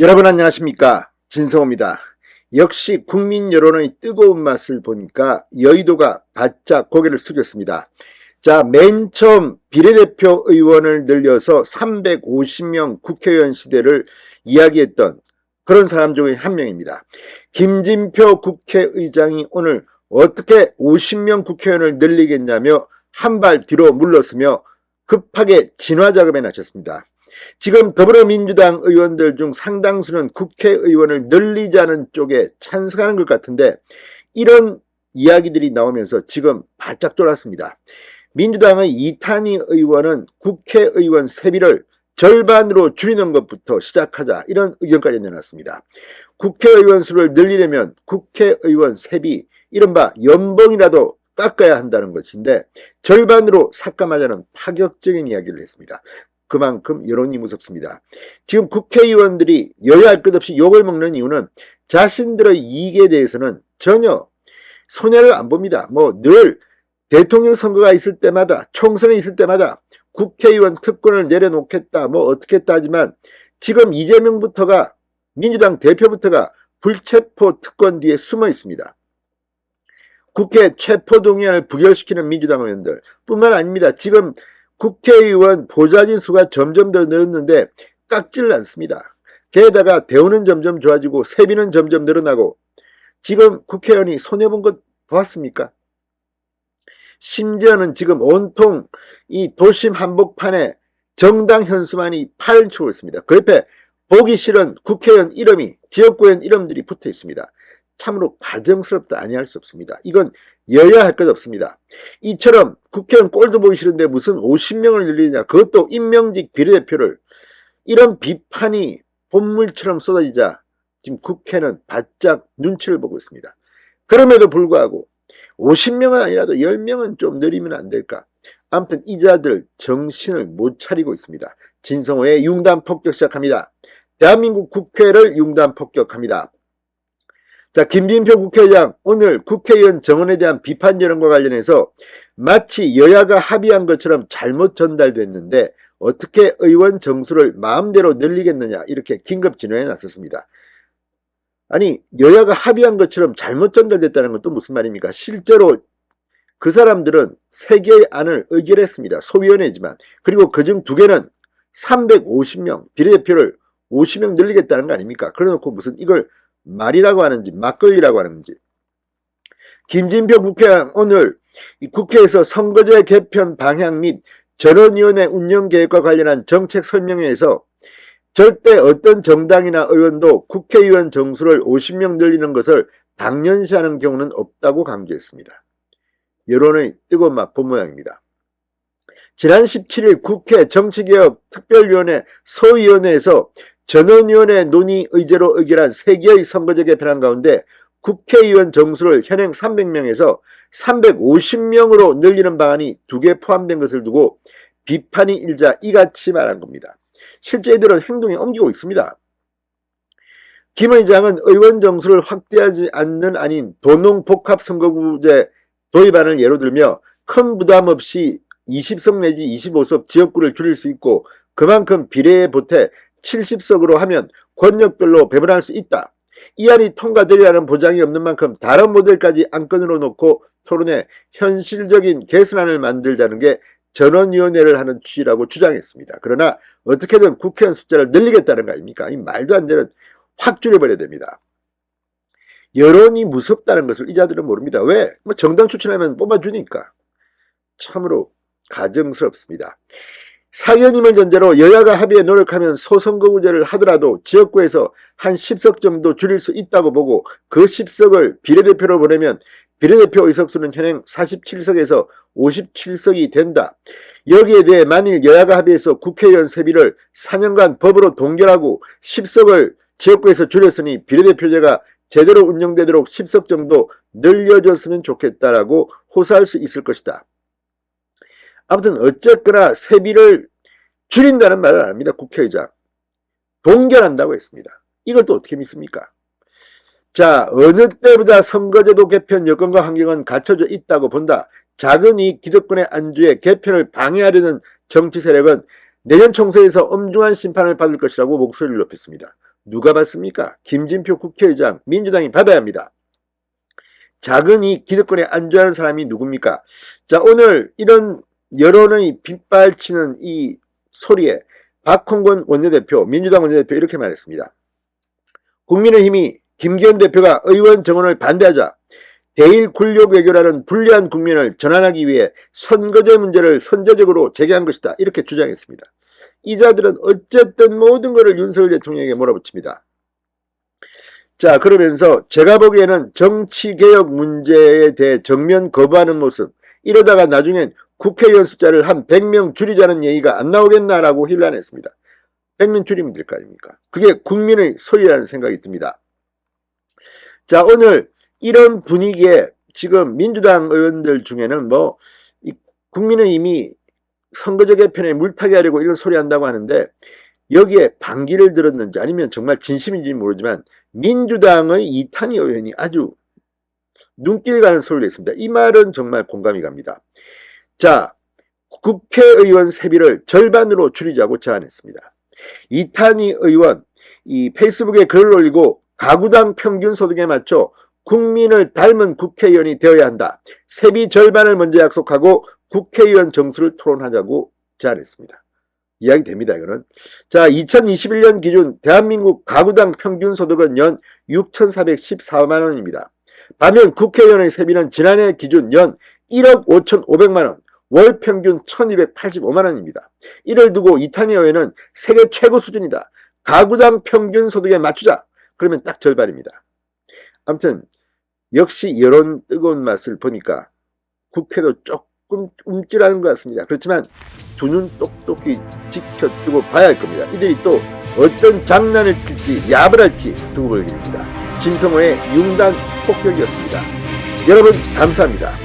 여러분 안녕하십니까, 진성호입니다. 역시 국민 여론의 뜨거운 맛을 보니까 여의도가 바짝 고개를 숙였습니다. 자, 맨 처음 비례대표 의원을 늘려서 350명 국회의원 시대를 이야기했던 그런 사람 중에 한 명입니다. 김진표 국회의장이 오늘 어떻게 50명 국회의원을 늘리겠냐며 한 발 뒤로 물러서며 급하게 진화 작업에 나섰습니다. 지금 더불어민주당 의원들 중 상당수는 국회의원을 늘리자는 쪽에 찬성하는 것 같은데, 이런 이야기들이 나오면서 지금 바짝 졸았습니다. 민주당의 이탄희 의원은 국회의원 세비를 절반으로 줄이는 것부터 시작하자, 이런 의견까지 내놨습니다. 국회의원 수를 늘리려면 국회의원 세비, 이른바 연봉이라도 깎아야 한다는 것인데 절반으로 삭감하자는 파격적인 이야기를 했습니다. 그만큼 여론이 무섭습니다. 지금 국회의원들이 여야 할 것 없이 욕을 먹는 이유는 자신들의 이익에 대해서는 전혀 손해를 안 봅니다. 늘 대통령 선거가 있을 때마다, 총선이 있을 때마다 국회의원 특권을 내려놓겠다, 어떻게 했다 하지만 지금 이재명부터가, 민주당 대표부터가 불체포 특권 뒤에 숨어 있습니다. 국회 체포동의안을 부결시키는 민주당 의원들 뿐만 아닙니다. 지금 국회의원 보좌진 수가 점점 더 늘었는데 깎지를 않습니다. 게다가 대우는 점점 좋아지고 세비는 점점 늘어나고, 지금 국회의원이 손해본 것 보았습니까? 심지어는 지금 온통 이 도심 한복판에 정당 현수막이 팔을 치고 있습니다. 그 옆에 보기 싫은 국회의원 이름이, 지역구의원 이름들이 붙어 있습니다. 참으로 가정스럽다 아니할 수 없습니다. 이건 여야 할 것 없습니다. 이처럼 국회의원 꼴도 보기 싫은데 무슨 50명을 늘리냐, 그것도 임명직 비례대표를, 이런 비판이 본물처럼 쏟아지자 지금 국회는 바짝 눈치를 보고 있습니다. 그럼에도 불구하고 50명은 아니라도 10명은 좀 늘리면 안 될까? 아무튼 이자들 정신을 못 차리고 있습니다. 진성호의 융단 폭격 시작합니다. 대한민국 국회를 융단 폭격합니다. 자, 김진표 국회의장 오늘 국회의원 정원에 대한 비판 여론과 관련해서 마치 여야가 합의한 것처럼 잘못 전달됐는데 어떻게 의원 정수를 마음대로 늘리겠느냐, 이렇게 긴급 진화에 나섰습니다. 아니, 여야가 합의한 것처럼 잘못 전달됐다는 건 또 무슨 말입니까? 실제로 그 사람들은 3개의 안을 의결했습니다. 소위원회지만. 그리고 그중 2개는 350명 비례대표를 50명 늘리겠다는 거 아닙니까? 그래놓고 무슨 이걸 말이라고 하는지 막걸리라고 하는지. 김진표 국회의장 오늘 국회에서 선거제 개편 방향 및 전원위원회 운영계획과 관련한 정책 설명회에서 절대 어떤 정당이나 의원도 국회의원 정수를 50명 늘리는 것을 당연시하는 경우는 없다고 강조했습니다. 여론의 뜨거운 맛 본 모양입니다. 지난 17일 국회 정치개혁 특별위원회 소위원회에서 전원위원회 논의 의제로 의결한 3개의 선거제 개편안 가운데 국회의원 정수를 현행 300명에서 350명으로 늘리는 방안이 2개 포함된 것을 두고 비판이 일자 이같이 말한 겁니다. 실제 이들은 행동에 옮기고 있습니다. 김 의장은 의원 정수를 확대하지 않는 아닌 도농복합선거구제 도입안을 예로 들며 큰 부담 없이 20석 내지 25석 지역구를 줄일 수 있고 그만큼 비례에 보태 70석으로 하면 권역별로 배분할 수 있다. 이 안이 통과되리라는 보장이 없는 만큼 다른 모델까지 안건으로 놓고 토론해 현실적인 개선안을 만들자는 게 전원위원회를 하는 취지라고 주장했습니다. 그러나 어떻게든 국회의원 숫자를 늘리겠다는 거 아닙니까? 이 말도 안 되는, 확 줄여버려야 됩니다. 여론이 무섭다는 것을 이자들은 모릅니다. 왜? 정당 추천하면 뽑아주니까. 참으로 가정스럽습니다. 사의원님을 전제로 여야가 합의에 노력하면 소선거구제를 하더라도 지역구에서 한 10석 정도 줄일 수 있다고 보고 그 10석을 비례대표로 보내면 비례대표 의석수는 현행 47석에서 57석이 된다. 여기에 대해 만일 여야가 합의해서 국회의원 세비를 4년간 법으로 동결하고 10석을 지역구에서 줄였으니 비례대표제가 제대로 운영되도록 10석 정도 늘려줬으면 좋겠다라고 호소할 수 있을 것이다. 아무튼 어쨌거나 세비를 줄인다는 말을 안 합니다. 국회의장. 동결한다고 했습니다. 이걸 또 어떻게 믿습니까? 자, 어느 때보다 선거제도 개편 여건과 환경은 갖춰져 있다고 본다. 작은 이익 기득권의 안주에 개편을 방해하려는 정치 세력은 내년 총선에서 엄중한 심판을 받을 것이라고 목소리를 높였습니다. 누가 받습니까? 김진표 국회의장, 민주당이 받아야 합니다. 작은 이 기득권에 안주하는 사람이 누굽니까? 자, 오늘 이런 여론의 빗발치는 이 소리에 박홍근 원내대표, 민주당 원내대표 이렇게 말했습니다. 국민의힘이 김기현 대표가 의원 정원을 반대하자 대일 굴욕 외교라는 불리한 국면을 전환하기 위해 선거제 문제를 선제적으로 제기한 것이다. 이렇게 주장했습니다. 이 자들은 어쨌든 모든 것을 윤석열 대통령에게 몰아붙입니다. 자, 그러면서 제가 보기에는 정치개혁 문제에 대해 정면 거부하는 모습, 이러다가 나중엔 국회의원 숫자를 한 100명 줄이자는 얘기가 안 나오겠나라고 hir난했습니다. 100명 줄이면 될 거 아닙니까? 그게 국민의 소유라는 생각이 듭니다. 자, 오늘 이런 분위기에 지금 민주당 의원들 중에는 뭐 국민의힘이 선거제 개편에 물타기 하려고 이런 소리 한다고 하는데 여기에 반기를 들었는지 아니면 정말 진심인지 모르지만 민주당의 이탄희 의원이 아주 눈길 가는 소리를 했습니다. 이 말은 정말 공감이 갑니다. 자, 국회의원 세비를 절반으로 줄이자고 제안했습니다. 이탄희 의원 이 페이스북에 글을 올리고 가구당 평균 소득에 맞춰 국민을 닮은 국회의원이 되어야 한다. 세비 절반을 먼저 약속하고 국회의원 정수를 토론하자고 제안했습니다. 이야기 됩니다, 이거는. 자, 2021년 기준 대한민국 가구당 평균 소득은 연 6,414만 원입니다. 반면 국회의원의 세비는 지난해 기준 연 1억 5,500만 원, 월 평균 1,285만 원입니다. 이를 두고 이탄희 의원은 세계 최고 수준이다. 가구당 평균 소득에 맞추자. 그러면 딱 절반입니다. 아무튼 역시 여론 뜨거운 맛을 보니까 국회도 조금 움찔하는 것 같습니다. 그렇지만 두 눈 똑똑히 지켜두고 봐야 할 겁니다. 이들이 또 어떤 장난을 칠지 야을 할지 두고 볼 일입니다. 진성호의 융단 폭격이었습니다. 여러분 감사합니다.